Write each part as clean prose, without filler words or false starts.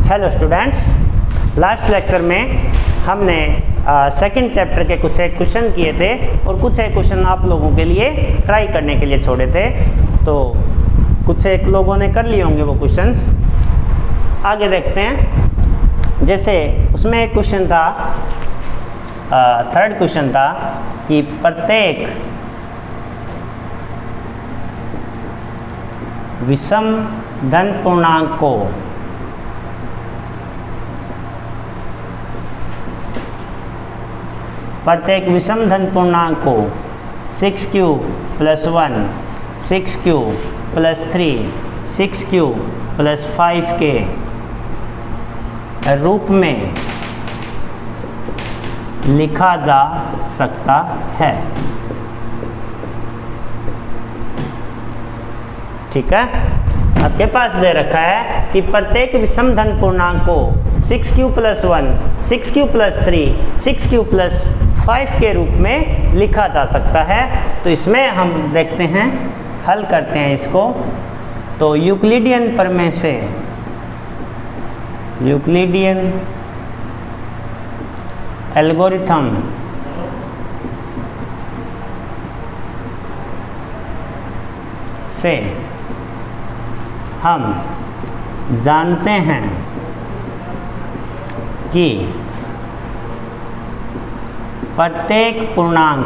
Hello students, last lecture में हमने second chapter के कुछ एक क्वेश्चन किए थे और कुछ एक क्वेश्चन आप लोगों के लिए ट्राई करने के लिए छोड़े थे। तो कुछ एक लोगों ने कर लिए होंगे वो क्वेश्चंस। आगे देखते हैं। जैसे उसमें एक क्वेश्चन था, थर्ड क्वेश्चन था कि प्रत्येक विषम धन पूर्णांक को को 6q + 1, 6q + 3, 6q + 5 के रूप में लिखा जा सकता है। ठीक है, आपके पास दे रखा है कि प्रत्येक विषम धन पूर्णांक को 6q + 1, 6q + 3, 6q + 5 के रूप में लिखा जा सकता है। तो इसमें हम देखते हैं, हल करते हैं इसको। तो यूक्लिडियन प्रमेय से यूक्लिडियन एल्गोरिथम से हम जानते हैं कि प्रत्येक पूर्णांक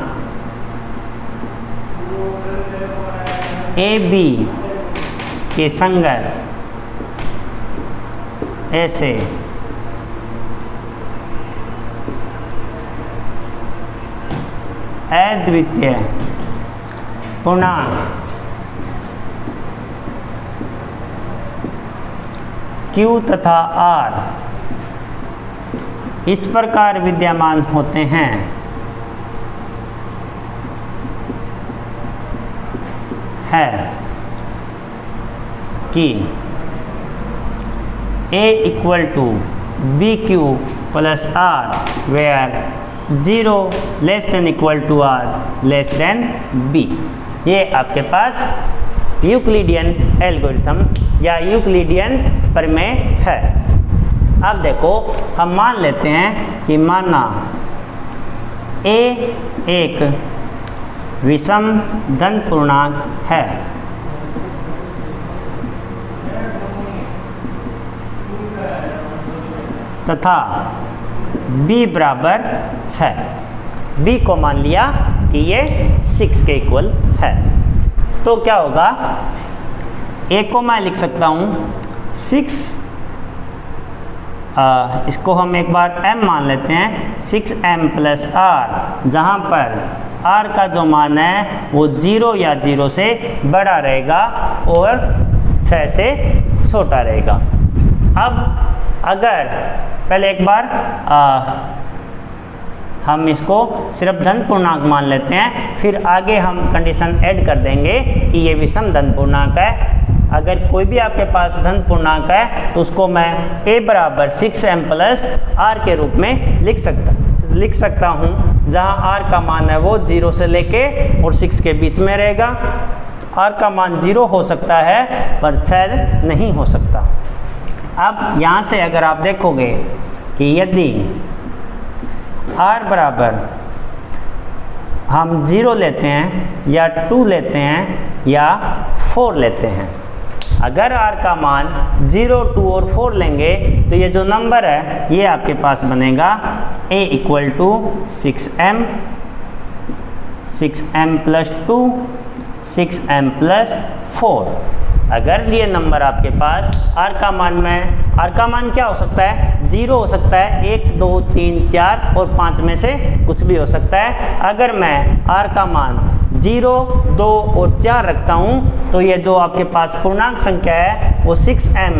ए बी के संगत ऐसे अद्वितीय पूर्णांक Q तथा R इस प्रकार विद्यमान होते हैं कि A = BQ + R where 0 <= R B। ये आपके पास यूक्लिडियन एल्गोरिथम या यूक्लिडियन प्रमेय है। अब देखो, हम मान लेते हैं कि माना A एक विषम धन पूर्णांक है तथा B = 6। B को मान लिया कि ये 6 के इक्वल है। तो क्या होगा, A को मैं लिख सकता हूँ 6, इसको हम एक बार m मान लेते हैं, 6m + R, जहाँ पर R का जो मान है वो 0 या 0 से बड़ा रहेगा और 6 से छोटा रहेगा। अब अगर पहले एक बार हम इसको सिर्फ धन पूर्णांक मान लेते हैं, फिर आगे हम कंडीशन ऐड कर देंगे कि ये विषम धन पूर्णांक है। अगर कोई भी आपके पास धन पूर्णांक है तो उसको मैं A = 6m + R के रूप में लिख सकता हूँ, जहाँ R का मान है वो 0 से लेके और 6 के बीच में रहेगा। R का मान 0 हो सकता है पर 6 नहीं हो सकता। अब यहाँ से अगर आप देखोगे कि यदि R बराबर हम 0 लेते हैं या 2 लेते हैं या 4 लेते हैं, अगर R का मान 0, 2 और 4 लेंगे तो ये जो नंबर है ये आपके पास बनेगा A = 6m, 6m + 2, 6m + 4। अगर ये नंबर आपके पास R का मान क्या हो सकता है, 0 हो सकता है, 1, 2, 3, 4 और 5 में से कुछ भी हो सकता है। अगर मैं R का मान 0, 2 और 4 रखता हूँ तो ये जो आपके पास पूर्णांक संख्या है वो 6m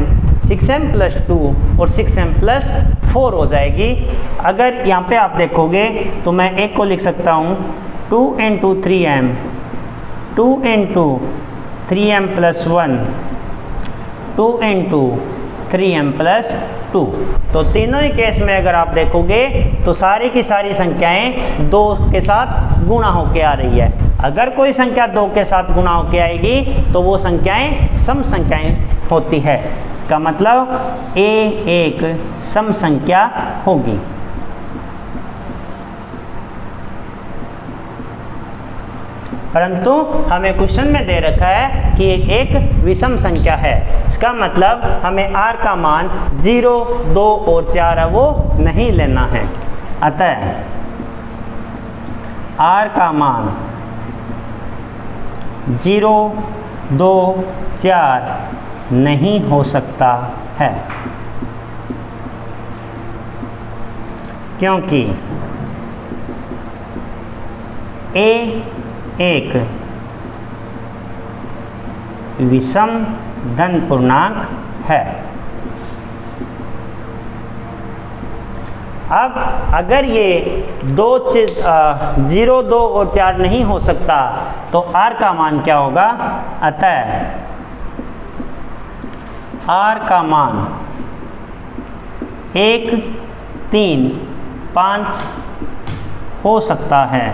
+ 2 और 6m + 4 हो जाएगी। अगर यहाँ पे आप देखोगे तो मैं एक को लिख सकता हूँ 2 × 3m, 2 × 3m + 1, 2 × 3m + 2। तो तीनों ही केस में अगर आप देखोगे तो सारी की सारी संख्याएं 2 के साथ गुणा होके आ रही है। अगर कोई संख्या 2 के साथ गुणा होके आएगी तो वो संख्याएं सम संख्याएं होती है। इसका मतलब a एक सम संख्या होगी। परंतु हमें क्वेश्चन में दे रखा है कि एक विषम संख्या है। इसका मतलब हमें r का मान 0, 2 और 4 है वो नहीं लेना है। अतः r का मान 0, 2, 4 नहीं हो सकता है, क्योंकि a एक विषम धन पूर्णांक है। अब अगर ये 0, 2 और 4 नहीं हो सकता तो r का मान क्या होगा? अतः r का मान 1, 3, 5 हो सकता है।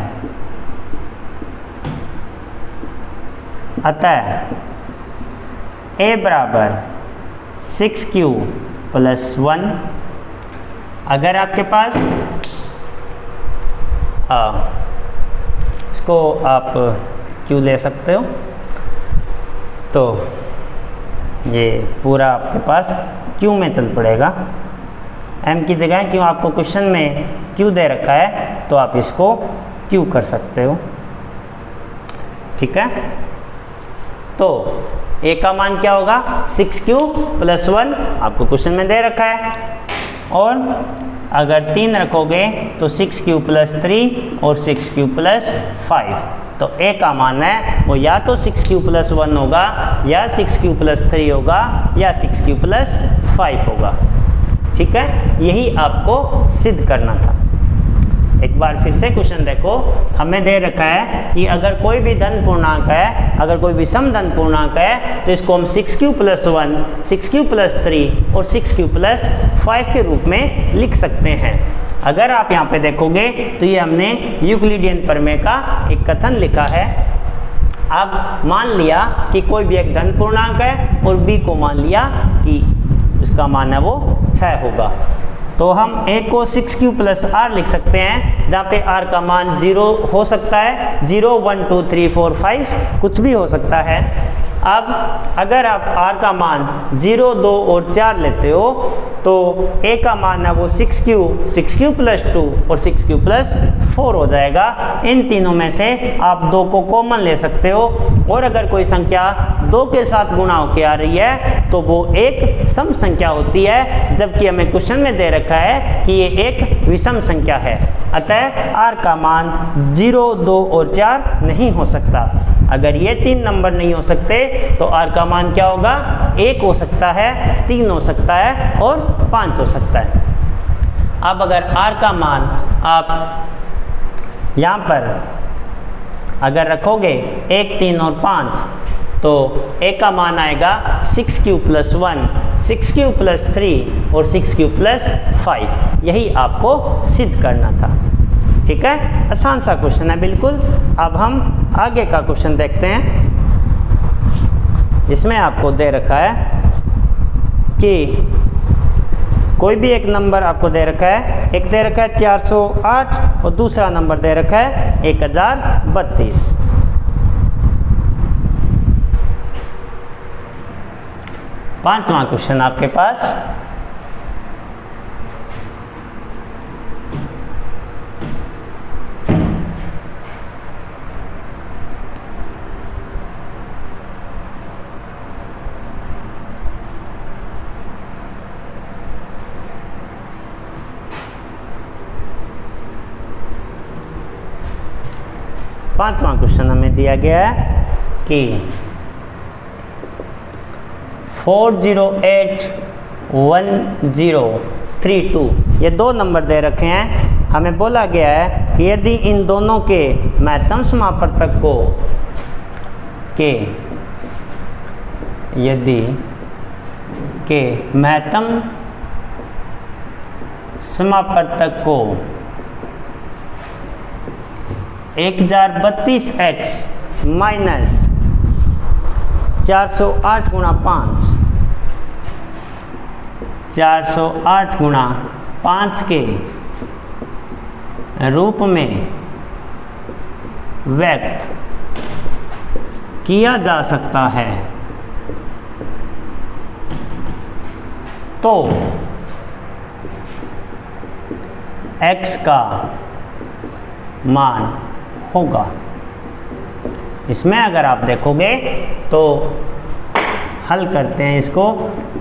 अतः a बराबर 6q + 1। अगर आपके पास इसको आप q ले सकते हो तो ये पूरा आपके पास q में चल पड़ेगा। m की जगह क्यों आपको क्वेश्चन में q दे रखा है तो आप इसको q कर सकते हो। ठीक है, तो a का मान क्या होगा? 6q + 1 आपको क्वेश्चन में दे रखा है, और अगर 3 रखोगे तो 6q + 3 और 6q + 5, तो a का मान है वो या तो 6q + 1 होगा, या 6q + 3 होगा, या 6q + 5 होगा। ठीक है, यही आपको सिद्ध करना था। एक बार फिर से क्वेश्चन देखो, हमें दे रखा है कि अगर कोई भी धन पूर्णांक है, अगर कोई विषम धन पूर्णांक है तो इसको हम 6q + 1, 6q + 3 और 6q + 5 के रूप में लिख सकते हैं। अगर आप यहाँ पे देखोगे तो ये हमने यूक्लिडियन प्रमेय का एक कथन लिखा है। अब मान लिया कि कोई भी एक धन पूर्णांक है और b को मान लिया कि उसका मान है वो 6 होगा, तो हम a को 6q + r लिख सकते हैं, जहाँ पे r का मान 0 हो सकता है, 0, 1, 2, 3, 4, 5 कुछ भी हो सकता है। अब अगर आप r का मान 0, 2 और 4 लेते हो तो a का मान है वो 6q + 2 और 6q + 4 हो जाएगा। इन तीनों में से आप 2 को कॉमन ले सकते हो, और अगर कोई संख्या 2 के साथ गुणा होकर आ रही है तो वो एक सम संख्या होती है, जबकि हमें क्वेश्चन में दे रखा है कि ये एक विषम संख्या है। अतः r का मान 0, 2 और 4 नहीं हो सकता। अगर ये 3 नंबर नहीं हो सकते तो r का मान क्या होगा? 1 हो सकता है, 3 हो सकता है और 5 हो सकता है। अब अगर r का मान आप यहाँ पर अगर रखोगे 1, 3 और 5 तो a का मान आएगा 6q + 1, 6q + 3 और 6q + 5। यही आपको सिद्ध करना था। ठीक है, आसान सा क्वेश्चन है बिल्कुल। अब हम आगे का क्वेश्चन देखते हैं, जिसमें आपको दे रखा है कि कोई भी एक नंबर आपको दे रखा है, एक दे रखा है 408 और दूसरा नंबर दे रखा है 1032। पांचवा क्वेश्चन आपके पास, पांचवा क्वेश्चन हमें दिया गया है कि 4081032 ये 2 नंबर दे रखे हैं। हमें बोला गया है कि यदि इन दोनों के महत्तम समापवर्तक को यदि के महत्तम समापवर्तक को 1032x - 408 × 5 408 गुणा 5 के रूप में व्यक्त किया जा सकता है, तो x का मान होगा। इसमें अगर आप देखोगे तो हल करते हैं इसको,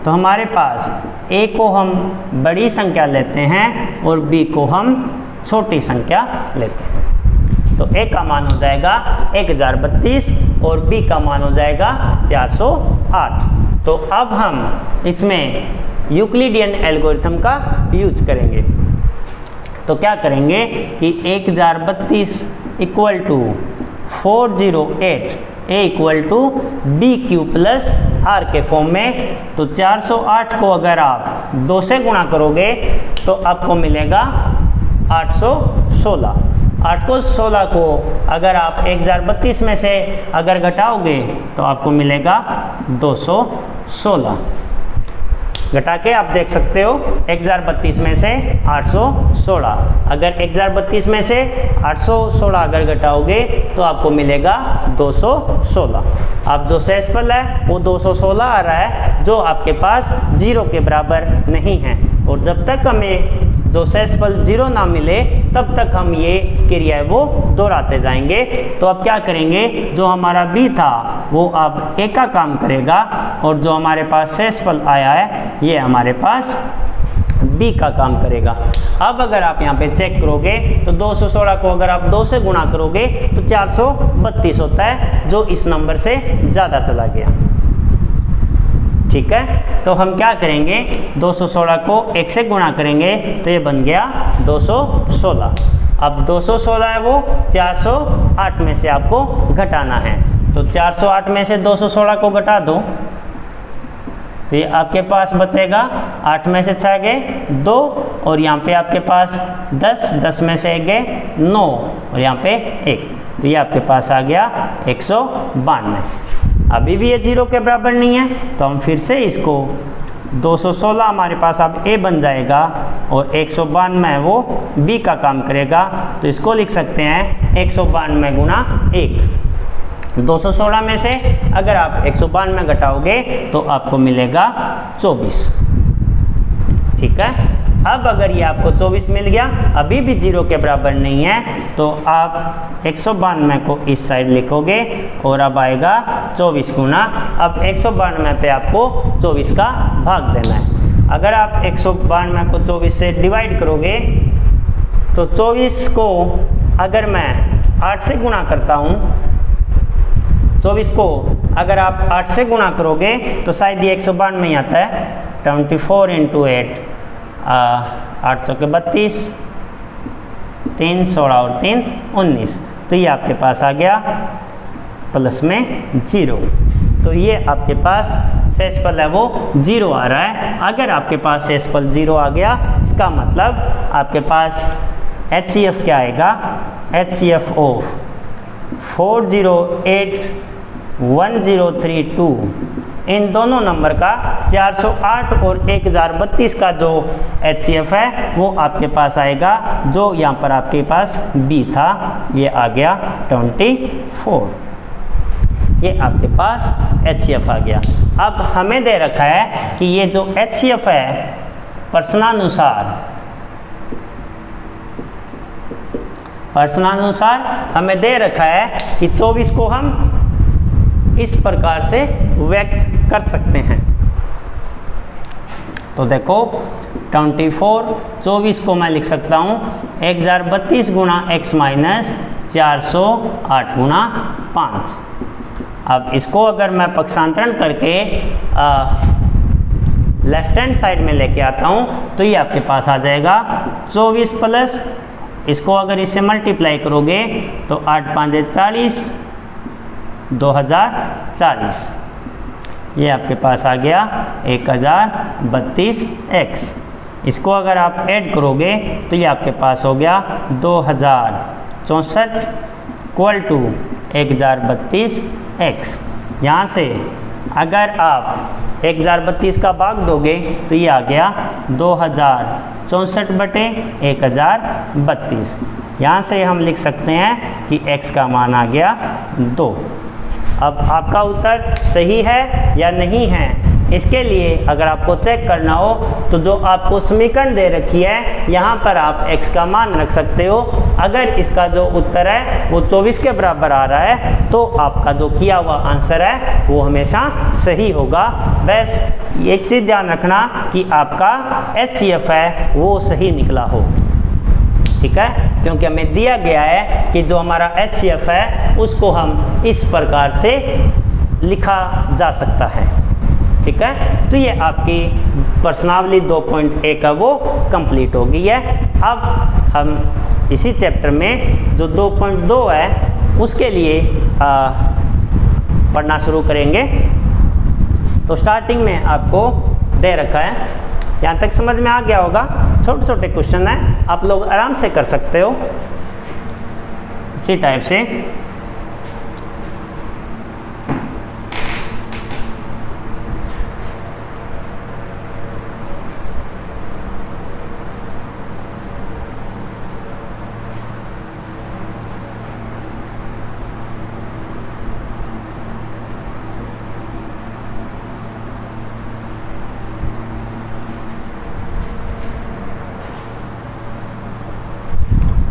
तो हमारे पास a को हम बड़ी संख्या लेते हैं और b को हम छोटी संख्या लेते हैं। तो a का मान हो जाएगा 1032 और b का मान हो जाएगा 408। तो अब हम इसमें यूक्लिडियन एल्गोरिथम का यूज करेंगे। तो क्या करेंगे कि 1032 equal to 408 a equal to b q plus r के फॉर्म में। तो 408 को अगर आप 2 से गुणा करोगे तो आपको मिलेगा 816। 816 को अगर आप 1032 में से अगर घटाओगे तो आपको मिलेगा 216। घटा के आप देख सकते हो 1032 में से 816। अगर 1032 में से 816 अगर घटाओगे तो आपको मिलेगा 216। अब जो शेषफल है वो 216 आ रहा है, जो आपके पास 0 के बराबर नहीं है। और जब तक हमें जो शेषफल 0 ना मिले तब तक हम ये क्रिया वो दोहराते जाएंगे। तो अब क्या करेंगे, जो हमारा b था वो अब a का काम करेगा और जो हमारे पास शेषफल आया है ये हमारे पास b का काम करेगा। अब अगर आप यहाँ पे चेक करोगे तो 216 को अगर आप 2 से गुणा करोगे तो 432 होता है, जो इस नंबर से ज़्यादा चला गया। ठीक है, तो हम क्या करेंगे, 216 को 1 से गुणा करेंगे तो ये बन गया 216। अब 216 है वो 408 में से आपको घटाना है। तो 408 में से 216 को घटा दो तो ये आपके पास बचेगा 8 में से 6 गए 2 और यहाँ पे आपके पास 10 में से 1 गए 9 और यहाँ पे 1, तो ये आपके पास आ गया 192। अभी भी ये 0 के बराबर नहीं है तो हम फिर से इसको 216 हमारे पास अब a बन जाएगा और 192 वो b का काम करेगा। तो इसको लिख सकते हैं 192 गुणा 1। 216 में से अगर आप 192 घटाओगे तो आपको मिलेगा 24। ठीक है, अब अगर ये आपको 24 मिल गया, अभी भी 0 के बराबर नहीं है, तो आप 192 को इस साइड लिखोगे और अब आएगा 24 गुना। अब 192 पे आपको 24 का भाग देना है। अगर आप 192 को 24 से डिवाइड करोगे तो 24 को अगर मैं 8 से गुणा करता हूँ, 24 को अगर आप 8 से गुणा करोगे तो शायद ये 192 में ही आता है। 24 इंटू 8 8 के 32, 3 16 और 3 19, तो ये आपके पास आ गया प्लस में 0। तो ये आपके पास शेषफल है वो 0 आ रहा है। अगर आपके पास शेषफल 0 आ गया इसका मतलब आपके पास HCF क्या आएगा, HCF ऑफ 4081032 इन दोनों नंबर का 408 और 1032 का जो HCF है वो आपके पास आएगा, जो यहाँ पर आपके पास B था ये आ गया 24। ये आपके पास HCF आ गया। अब हमें दे रखा है कि ये जो HCF है प्रश्नानुसार हमें दे रखा है कि 24 को हम इस प्रकार से व्यक्त कर सकते हैं। तो देखो 24 को मैं लिख सकता हूँ 1032 गुणा x माइनस 408 गुणा 5। अब इसको अगर मैं पक्षांतरण करके लेफ्ट हैंड साइड में लेके आता हूँ तो ये आपके पास आ जाएगा 24 प्लस, इसको अगर इससे मल्टीप्लाई करोगे तो 8 5 40 2040, ये आपके पास आ गया 1032x। इसको अगर आप ऐड करोगे तो ये आपके पास हो गया 2064 इक्वल टू 1032x। यहाँ से अगर आप 1032 का भाग दोगे तो ये आ गया 2064/1032। यहाँ से हम लिख सकते हैं कि x का मान आ गया 2। अब आपका उत्तर सही है या नहीं है, इसके लिए अगर आपको चेक करना हो तो जो आपको समीकरण दे रखी है यहाँ पर आप x का मान रख सकते हो। अगर इसका जो उत्तर है वो 24 के बराबर आ रहा है तो आपका जो किया हुआ आंसर है वो हमेशा सही होगा। बस एक चीज़ ध्यान रखना कि आपका HCF है वो सही निकला हो, ठीक है, क्योंकि हमें दिया गया है कि जो हमारा HCF है उसको हम इस प्रकार से लिखा जा सकता है, ठीक है। तो ये आपकी प्रश्नावली 2.1 है वो कंप्लीट हो गई है। अब हम इसी चैप्टर में जो 2.2 है उसके लिए पढ़ना शुरू करेंगे। तो स्टार्टिंग में आपको दे रखा है, यहाँ तक समझ में आ गया होगा। छोटे छोटे क्वेश्चन हैं, आप लोग आराम से कर सकते हो इसी टाइप से।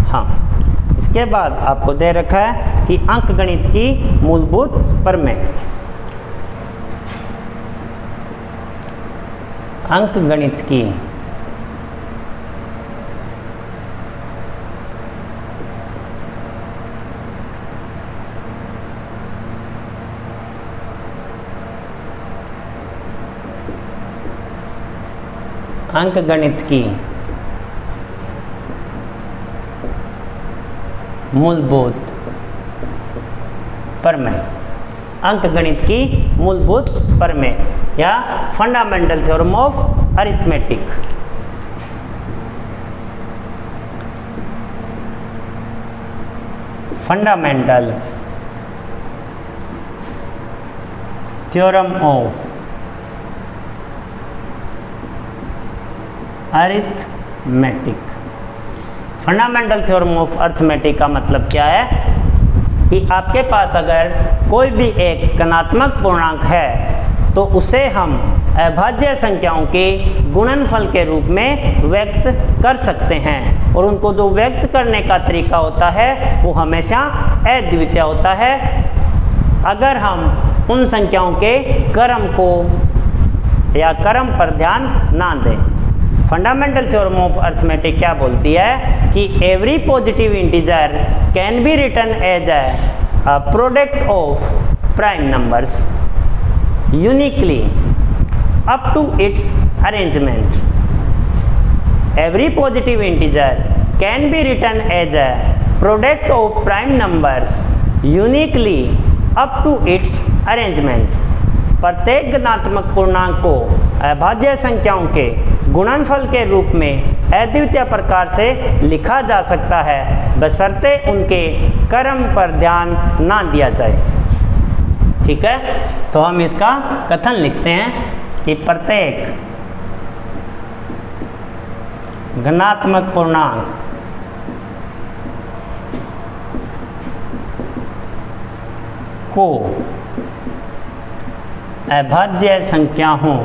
हाँ, इसके बाद आपको दे रखा है कि अंकगणित की मूलभूत प्रमेय। अंकगणित की मूलभूत प्रमेय। अंकगणित की मूलभूत प्रमेय या fundamental theorem of arithmetic. Fundamental theorem of arithmetic. Fundamental theorem of arithmetic का मतलब क्या है कि आपके पास अगर कोई भी एक धनात्मक पूर्णांक है तो उसे हम अभाज्य संख्याओं के गुणनफल के रूप में व्यक्त कर सकते हैं, और उनको जो व्यक्त करने का तरीका होता है वो हमेशा अद्वितीय होता है अगर हम उन संख्याओं के क्रम को या क्रम पर ध्यान ना दें। फंडामेंटल थ्योरम ऑफ अरिथमेटिक क्या बोलती है कि every positive integer can be written as a product of prime numbers uniquely up to its arrangement. Every positive integer can be written as a product of prime numbers uniquely up to its arrangement. प्रत्येक धनात्मक पूर्णांक को अभाज्य संख्याओं के गुणनफल के रूप में अद्वितीय प्रकार से लिखा जा सकता है बशर्ते उनके क्रम पर ध्यान ना दिया जाए, ठीक है। तो हम इसका कथन लिखते हैं कि प्रत्येक धनात्मक पूर्णांक को अभाज्य संख्याओं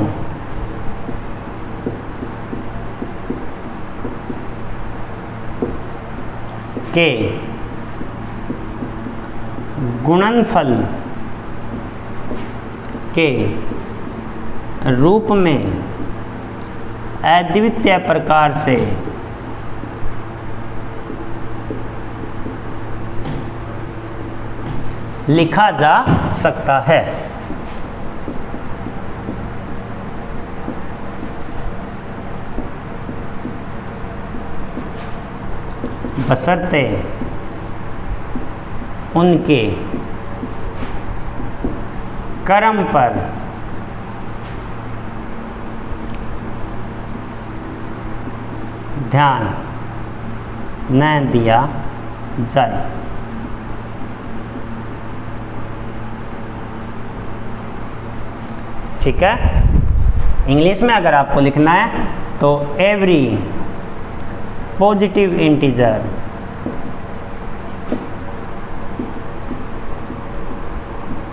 के गुणनफल के रूप में अद्वितीय प्रकार से लिखा जा सकता है। बशर्ते उनके क्रम पर ध्यान न दिया जाए। ठीक है। इंग्लिश में अगर आपको लिखना है तो every positive integer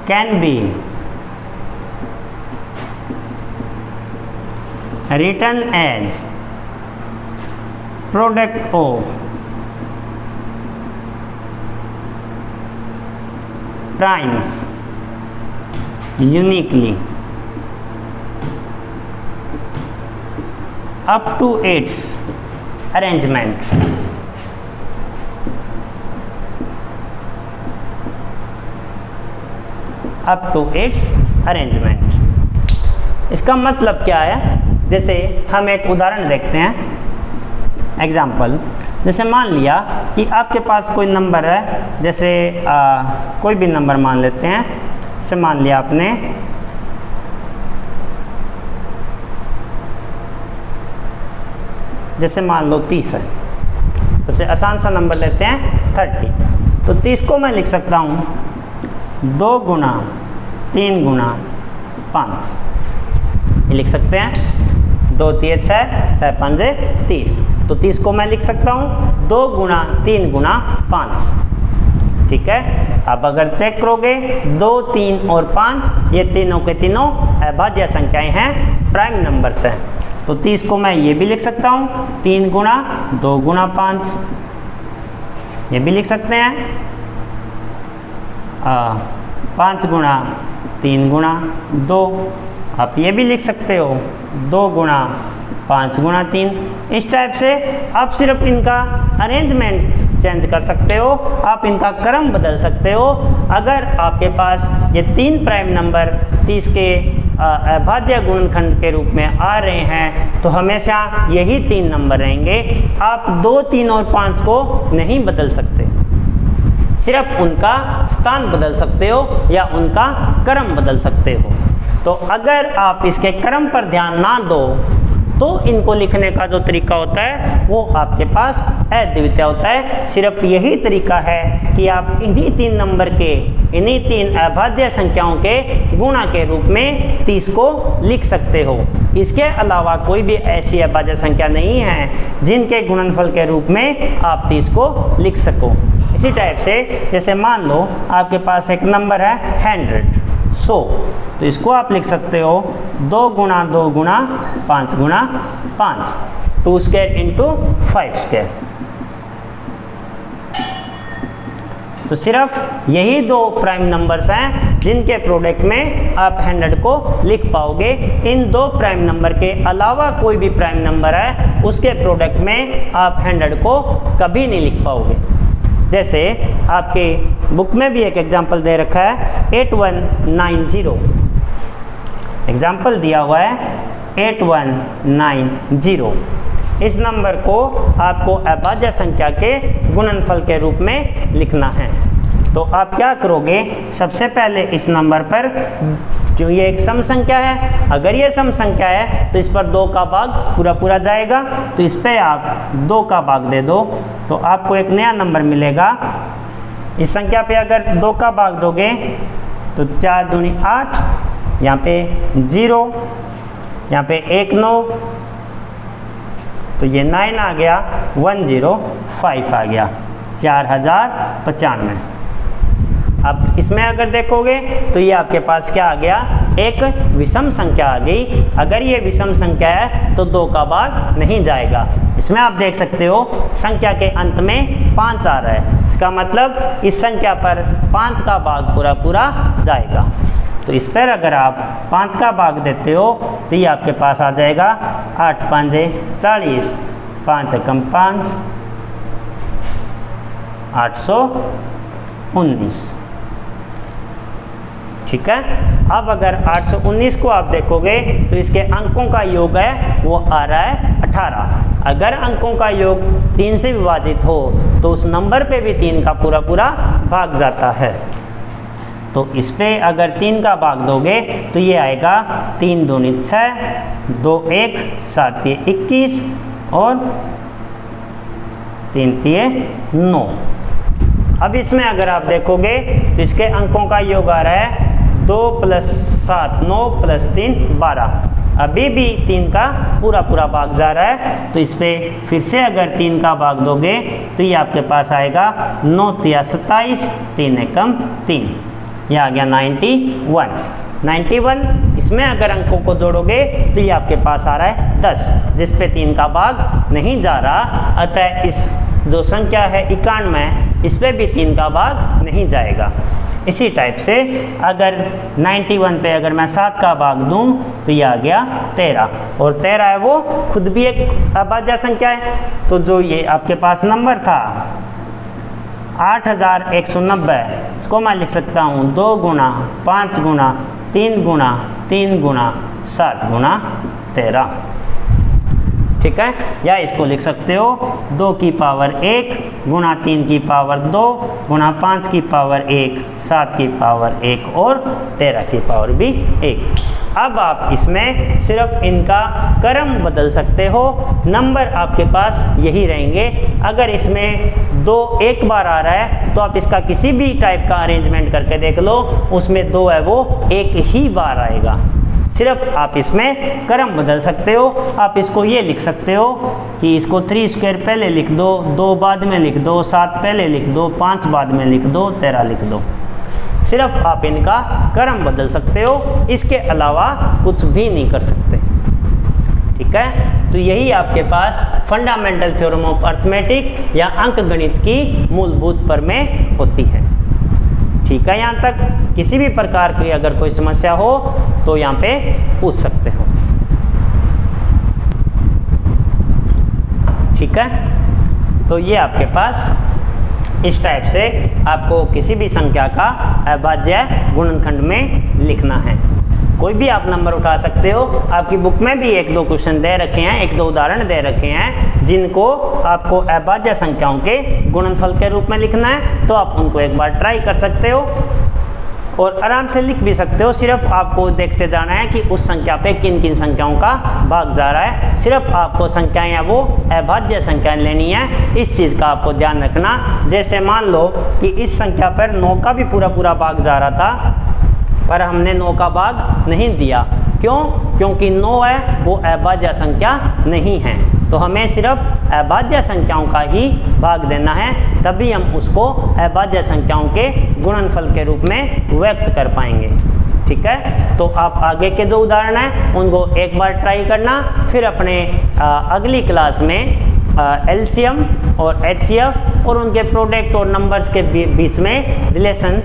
can B written as product of primes uniquely up to its arrangement. up to its arrangement. इसका मतलब क्या है? जैसे हम एक उदाहरण देखते हैं, एग्जाम्पल। जैसे मान लिया कि आपके पास कोई नंबर है, जैसे कोई भी नंबर मान लेते हैं। जैसे मान लिया आपने जैसे मान लो 30 है, सबसे आसान सा नंबर लेते हैं 30। तो 30 को मैं लिख सकता हूँ 2 गुना 3 गुना 5, ये लिख सकते हैं। 2 3 6, 6 5 30। तो 30 को मैं लिख सकता हूँ 2 गुना 3 गुना 5, ठीक है। अब अगर चेक करोगे 2 3 और 5 ये तीनों के तीनों अभाज्य संख्याएं हैं, प्राइम नंबर्स हैं। तो 30 को मैं ये भी लिख सकता हूँ 3 गुना 2 गुना 5, ये भी लिख सकते हैं 5 गुना 3 गुना 2। आप ये भी लिख सकते हो 2 गुना 5 गुना 3। इस टाइप से आप सिर्फ इनका अरेंजमेंट चेंज कर सकते हो, आप इनका क्रम बदल सकते हो। अगर आपके पास ये 3 प्राइम नंबर 30 के अभाज्य गुणनखंड के रूप में आ रहे हैं तो हमेशा यही 3 नंबर रहेंगे। आप 2 3 और 5 को नहीं बदल सकते, सिर्फ उनका स्थान बदल सकते हो या उनका क्रम बदल सकते हो। तो अगर आप इसके क्रम पर ध्यान ना दो तो इनको लिखने का जो तरीका होता है वो आपके पास अद्वितीय होता है। सिर्फ यही तरीका है कि आप इन्हीं 3 नंबर के, इन्हीं 3 अभाज्य संख्याओं के गुणा के रूप में 30 को लिख सकते हो। इसके अलावा कोई भी ऐसी अभाज्य संख्या नहीं है जिनके गुणनफल के रूप में आप 30 को लिख सको। इसी टाइप से जैसे मान लो आपके पास एक नंबर है 100, तो इसको आप लिख सकते हो 2 गुना 2 गुना 5 गुना 5, 2 स्क्वायर इंटू 5 स्क्वायर। तो सिर्फ यही 2 प्राइम नंबर्स हैं जिनके प्रोडक्ट में आप 100 को लिख पाओगे। इन 2 प्राइम नंबर के अलावा कोई भी प्राइम नंबर है उसके प्रोडक्ट में आप 100 को कभी नहीं लिख पाओगे। जैसे आपके बुक में भी एक एग्जाम्पल दे रखा है 8190, एग्जाम्पल दिया हुआ है 8190। इस नंबर को आपको अभाज्य संख्या के गुणनफल के रूप में लिखना है। तो आप क्या करोगे, सबसे पहले इस नंबर पर, जो ये एक सम संख्या है, अगर ये सम संख्या है तो इस पर 2 का भाग पूरा पूरा जाएगा, तो इस पर आप 2 का भाग दे दो तो आपको एक नया नंबर मिलेगा। इस संख्या पे अगर 2 का भाग दोगे तो 4 दूनी 8, यहाँ पे 0, यहाँ पे 1 9, तो ये 9 आ गया, 105 आ गया, 4095। अब इसमें अगर देखोगे तो ये आपके पास क्या आ गया, एक विषम संख्या आ गई। अगर ये विषम संख्या है तो 2 का भाग नहीं जाएगा। इसमें आप देख सकते हो संख्या के अंत में 5 आ रहा है, इसका मतलब इस संख्या पर 5 का भाग पूरा पूरा जाएगा। तो इस पर अगर आप 5 का भाग देते हो तो ये आपके पास आ जाएगा 8 5 40, 5 एकम 5, 819। ठीक है। अब अगर 819 को आप देखोगे तो इसके अंकों का योग है वो आ रहा है 18। अगर अंकों का योग 3 से विभाजित हो तो उस नंबर पे भी 3 का पूरा पूरा भाग जाता है। तो इस पे अगर 3 का भाग दोगे तो ये आएगा 3 दूनी 6, 2 1 7 21 और 3 3 9। अब इसमें अगर आप देखोगे तो इसके अंकों का योग आ रहा है 2 + 7 9 + 3 12। अभी भी 3 का पूरा भाग जा रहा है, तो इस पर फिर से अगर 3 का भाग दोगे तो ये आपके पास आएगा 9 × 27, 3 एकम 3, यह आ गया 91। इसमें अगर अंकों को जोड़ोगे तो ये आपके पास आ रहा है 10, जिस पे 3 का भाग नहीं जा रहा, अतः इस जो संख्या है 91, इस पे भी 3 का भाग नहीं जाएगा। इसी टाइप से अगर 91 पे अगर मैं 7 का भाग दूं तो ये आ गया 13, और 13 है वो खुद भी एक अभाज्य संख्या है। तो जो ये आपके पास नंबर था 8190, इसको मैं लिख सकता हूँ 2 × 5 × 3 × 3 × 7 × 13, ठीक है। या इसको लिख सकते हो 2 की पावर 1 × 3 की पावर 2 × 5 की पावर 1, 7 की पावर 1 और 13 की पावर भी 1। अब आप इसमें सिर्फ इनका क्रम बदल सकते हो, नंबर आपके पास यही रहेंगे। अगर इसमें 2 एक बार आ रहा है तो आप इसका किसी भी टाइप का अरेंजमेंट करके देख लो, उसमें 2 है वो एक ही बार आएगा। सिर्फ आप इसमें क्रम बदल सकते हो। आप इसको ये लिख सकते हो कि इसको 3² पहले लिख दो, 2 बाद में लिख दो, 7 पहले लिख दो, 5 बाद में लिख दो, 13 लिख दो। सिर्फ आप इनका क्रम बदल सकते हो, इसके अलावा कुछ भी नहीं कर सकते, ठीक है। तो यही आपके पास फंडामेंटल थ्योरम ऑफ अर्थमेटिक या अंकगणित की मूलभूत प्रमेय होती है, ठीक है। यहाँ तक किसी भी प्रकार की अगर कोई समस्या हो तो यहाँ पे पूछ सकते हो, ठीक है। तो ये आपके पास इस टाइप से आपको किसी भी संख्या का अभाज्य गुणनखंड में लिखना है। कोई भी आप नंबर उठा सकते हो, आपकी बुक में भी 1-2 क्वेश्चन दे रखे हैं, 1-2 उदाहरण दे रखे हैं जिनको आपको अभाज्य संख्याओं के गुणनफल के रूप में लिखना है, तो आप उनको एक बार ट्राई कर सकते हो और आराम से लिख भी सकते हो। सिर्फ आपको देखते जाना है कि उस संख्या पे किन किन संख्याओं का भाग जा रहा है। सिर्फ आपको संख्याएं या वो अभाज्य संख्याएं लेनी है, इस चीज़ का आपको ध्यान रखना। जैसे मान लो कि इस संख्या पर 9 का भी पूरा भाग जा रहा था, पर हमने 9 का भाग नहीं दिया। क्यों? क्योंकि 9 है वो अभाज्य संख्या नहीं है, तो हमें सिर्फ अभाज्य संख्याओं का ही भाग देना है, तभी हम उसको अभाज्य संख्याओं के गुणनफल के रूप में व्यक्त कर पाएंगे, ठीक है। तो आप आगे के जो उदाहरण हैं उनको एक बार ट्राई करना, फिर अपने अगली क्लास में एलसीएम और एचसीएफ और उनके प्रोडक्ट और नंबर्स के बीच में रिलेशन